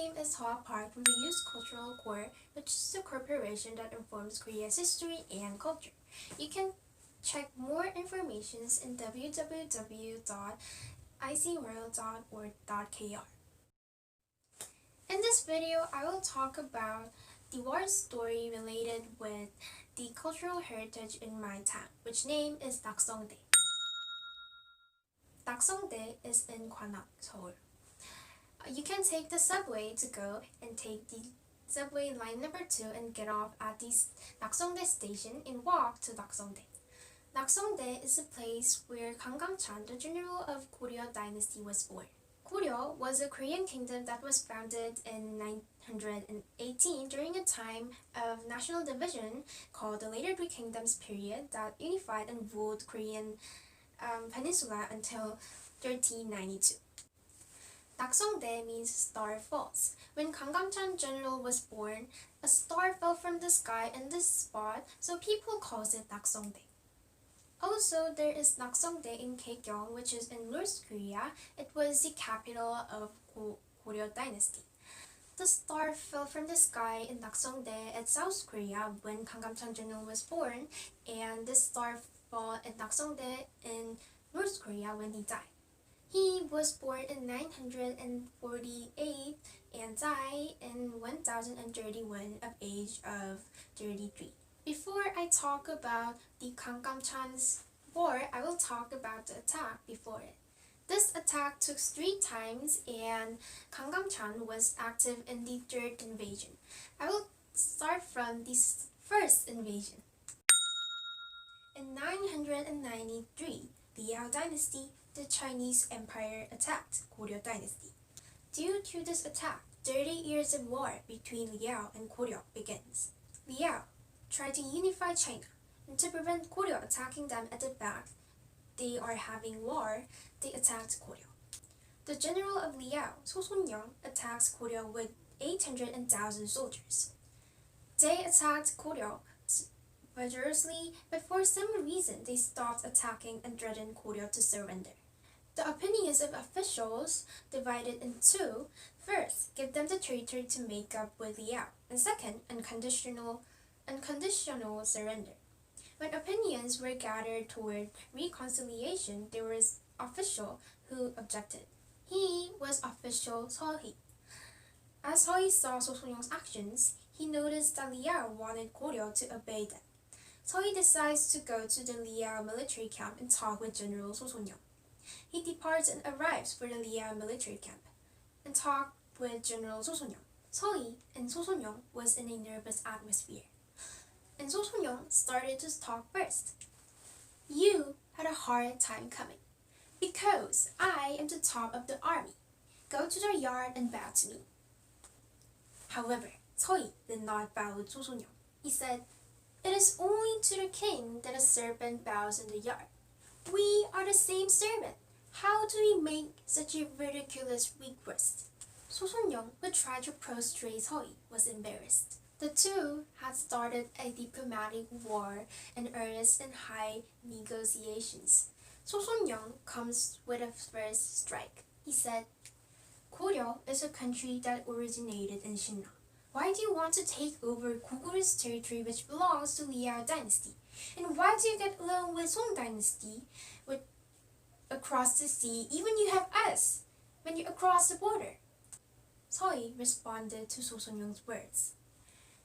name is Hoa Park from the Youth Cultural Corps, which is a corporation that informs Korea's history and culture. You can check more information in www.icworld.org.kr. In this video, I will talk about the war story related with the cultural heritage in my town, which name is Nakseongdae. Nakseongdae is in Gwanak, Seoul. You can take the subway to go and take the subway line number 2 and get off at the Nakseongdae station and walk to Nakseongdae. Nakseongdae is a place where Kanggamchan, the general of Goryeo dynasty, was born. Goryeo was a Korean kingdom that was founded in 918 during a time of national division called the Later Three Kingdoms period that unified and ruled Korean peninsula until 1392. Nakseongdae means star falls. When Kanggamchan general was born, a star fell from the sky in this spot, so people calls it Nakseongdae. Also, there is Nakseongdae in Gaegyeong, which is in North Korea. It was the capital of Goryeo dynasty. The star fell from the sky in Nakseongdae at South Korea when Kanggamchan general was born, and this star fell in Nakseongdae in North Korea when he died. He was born in 948 and died in 1031 at age of 33. Before I talk about the Kanggamchan's war, I will talk about the attack before it. This attack took 3 times and Kanggamchan was active in the 3rd invasion. I will start from the first invasion. In 993, the Liao dynasty, the Chinese Empire, attacked Goryeo dynasty. Due to this attack, 30 years of war between Liao and Goryeo begins. Liao tried to unify China, and to prevent Goryeo attacking them at the back, they are having war, they attacked Goryeo. The general of Liao, So-son-young, attacks Goryeo with 800,000 soldiers. They attacked Goryeo vigorously, but for some reason they stopped attacking and threatened Goryeo to surrender. The opinions of officials divided in 2. First, give them the territory to make up with Liao, and second, unconditional surrender. When opinions were gathered toward reconciliation, there was an official who objected. He was official Seohee. As Seohee saw So-son-young's actions, he noticed that Liao wanted Goryeo to obey them. Seohee decides to go to the Liao military camp and talk with General So-son-young. He departs and arrives for the Liao military camp and talked with General So-son-young. Seohee and So-son-young was in a nervous atmosphere. And So-son-young started to talk first. You had a hard time coming, because I am the top of the army. Go to the yard and bow to me. However, Seohee did not bow to So-son-young. He said, "It is only to the king that a servant bows in the yard. We are the same servant. How do we make such a ridiculous request?" So-son-young, who tried to prostrate Seohee, was embarrassed. The two had started a diplomatic war in earnest and high negotiations. So-son-young comes with a first strike. He said, "Goryeo is a country that originated in Shinna. Why do you want to take over Goguryeu's territory which belongs to Liao dynasty? And why do you get along with Song dynasty across the sea, even you have us when you across the border?" Seohee responded to So-son-young's words.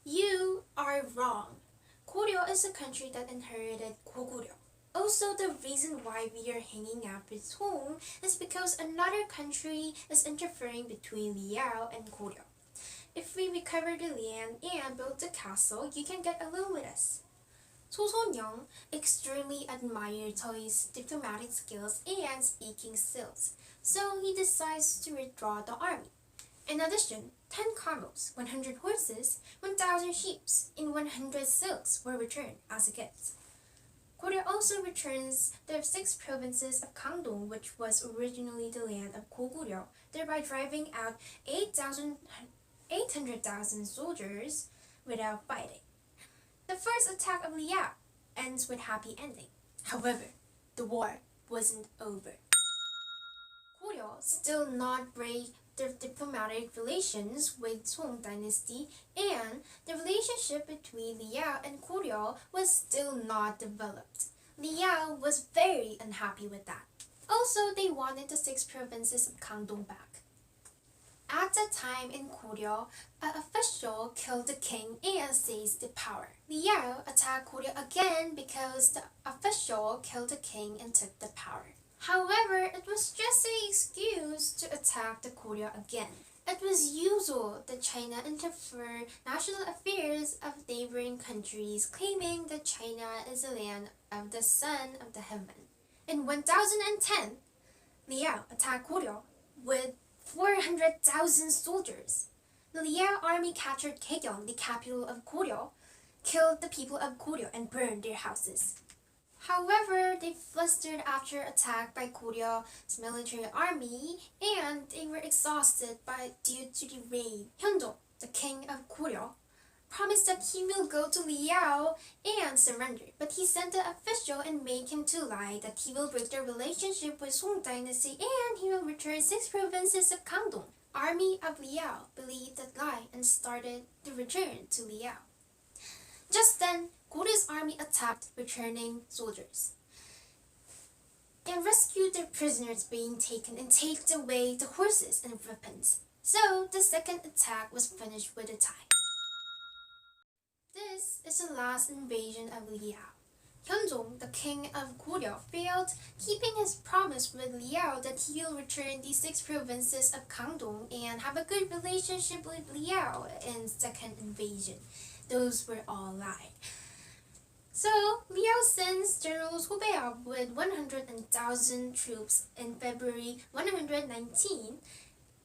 "You are wrong. Goryeo is a country that inherited Goguryeo. Also, the reason why we are hanging out with Song is because another country is interfering between Liao and Goryeo. If we recover the land and build the castle, you can get along with us." So-son-young extremely admired Seohee's diplomatic skills and speaking skills, so he decides to withdraw the army. In addition, 10 camels, 100 horses, 1,000 sheep, and 100 silks were returned as a gift. Goryeo also returns the 6 provinces of Gangdong, which was originally the land of Goguryeo, thereby driving out 800,000 soldiers without fighting. The first attack of Liao ends with happy ending. However, the war wasn't over. Goryeo still not break the diplomatic relations with Song dynasty, and the relationship between Liao and Goryeo was still not developed. Liao was very unhappy with that. Also, they wanted the 6 provinces of Gangdong back. At that time in Goryeo, an official killed the king and seized the power. Liao attacked Goryeo again because the official killed the king and took the power. However, it was just an excuse to attack the Goryeo again. It was usual that China interfere national affairs of neighboring countries, claiming that China is the land of the son of the heaven. In 1010, Liao attacked Goryeo with 400,000 soldiers. The Liao army captured Gaejeong, the capital of Goryeo, killed the people of Goryeo and burned their houses. However, they flustered after attack by Goryeo's military army, and they were exhausted due to the rain. Hyunjong, the king of Goryeo, promised that he will go to Liao and surrender, but he sent the official and made him to lie that he will break the relationship with Song dynasty and he will return 6 provinces of Gangdong. Army of Liao believed that lie and started the return to Liao. Just then, Goryeo's army attacked returning soldiers and rescued their prisoners being taken and take away the horses and weapons. So the second attack was finished with a tie. This is the last invasion of Liao. Hyunjong, the king of Goryeo, failed, keeping his promise with Liao that he will return the 6 provinces of Gangdong and have a good relationship with Liao in second invasion. Those were all lies. So, Liao sends General So Bae-up with 100,000 troops in February 119,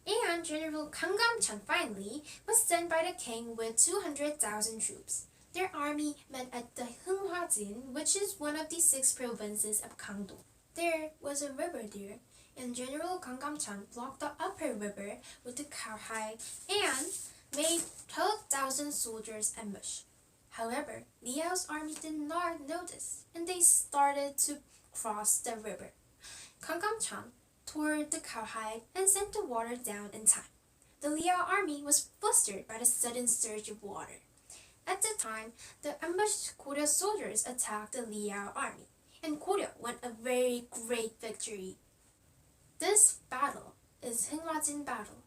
and General Kang Kam-chan finally was sent by the king with 200,000 troops. Their army met at the Heunghwa-jin, which is one of the 6 provinces of Gangdong. There was a river there, and General Kang Kam-chan blocked the upper river with the cowhide and made 12,000 soldiers ambush. However, Liao's army did not notice, and they started to cross the river. Kang Kam-chan tore the cowhide and sent the water down in time. The Liao army was flustered by the sudden surge of water. At the time, the ambushed Goryeo soldiers attacked the Liao army, and Goryeo won a very great victory. This battle is Heunghwa-jin battle.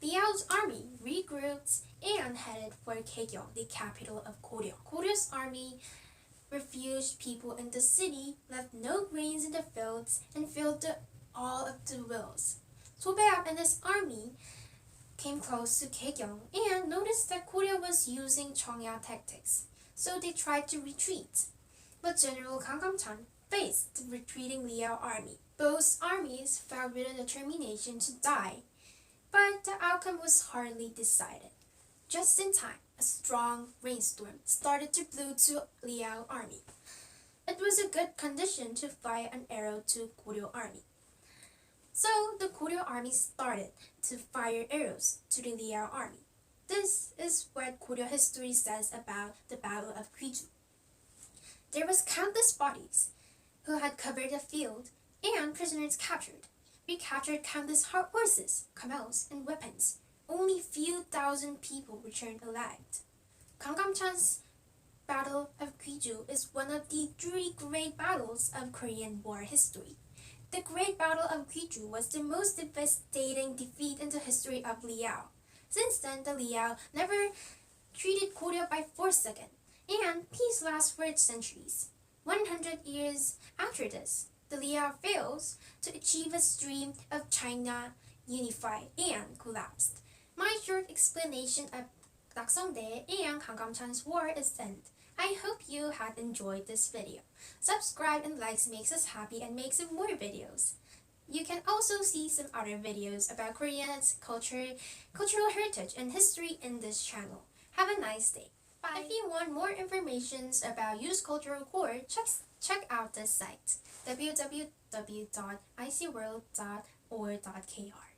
Liao's army regrouped and headed for Gaejeong, the capital of Goryeo. Goryeo's army refuged people in the city, left no grains in the fields, and filled all of the wells. So Bae-up and his army came close to Gaejeong and noticed that Goryeo was using Cheongya tactics, so they tried to retreat. But General Kang Kam-chan faced the retreating Liao army. Both armies fought with a determination to die, but the outcome was hardly decided. Just in time, a strong rainstorm started to blow to Liao army. It was a good condition to fire an arrow to Goryeo army. So the Goryeo army started to fire arrows to the Liao army. This is what Goryeo history says about the Battle of Gwiju. There was countless bodies who had covered the field and prisoners captured. We captured countless horses, camels, and weapons. Only few thousand people returned alive. Kang Kam-chan's Battle of Gwiju is one of the 3 great battles of Korean War history. The Great Battle of Gwiju was the most devastating defeat in the history of Liao. Since then, the Liao never treated Goryeo by force again, and peace lasts for centuries. 100 years after this, the Liao fails to achieve its dream of China unified and collapsed. My short explanation of Nakseongdae and Kang Kam-chan's war is end. I hope you had enjoyed this video. Subscribe and likes makes us happy and makes more videos. You can also see some other videos about Koreans, cultural heritage, and history in this channel. Have a nice day. Bye. If you want more information about Youth Cultural Core, check out this site, www.icworld.or.kr.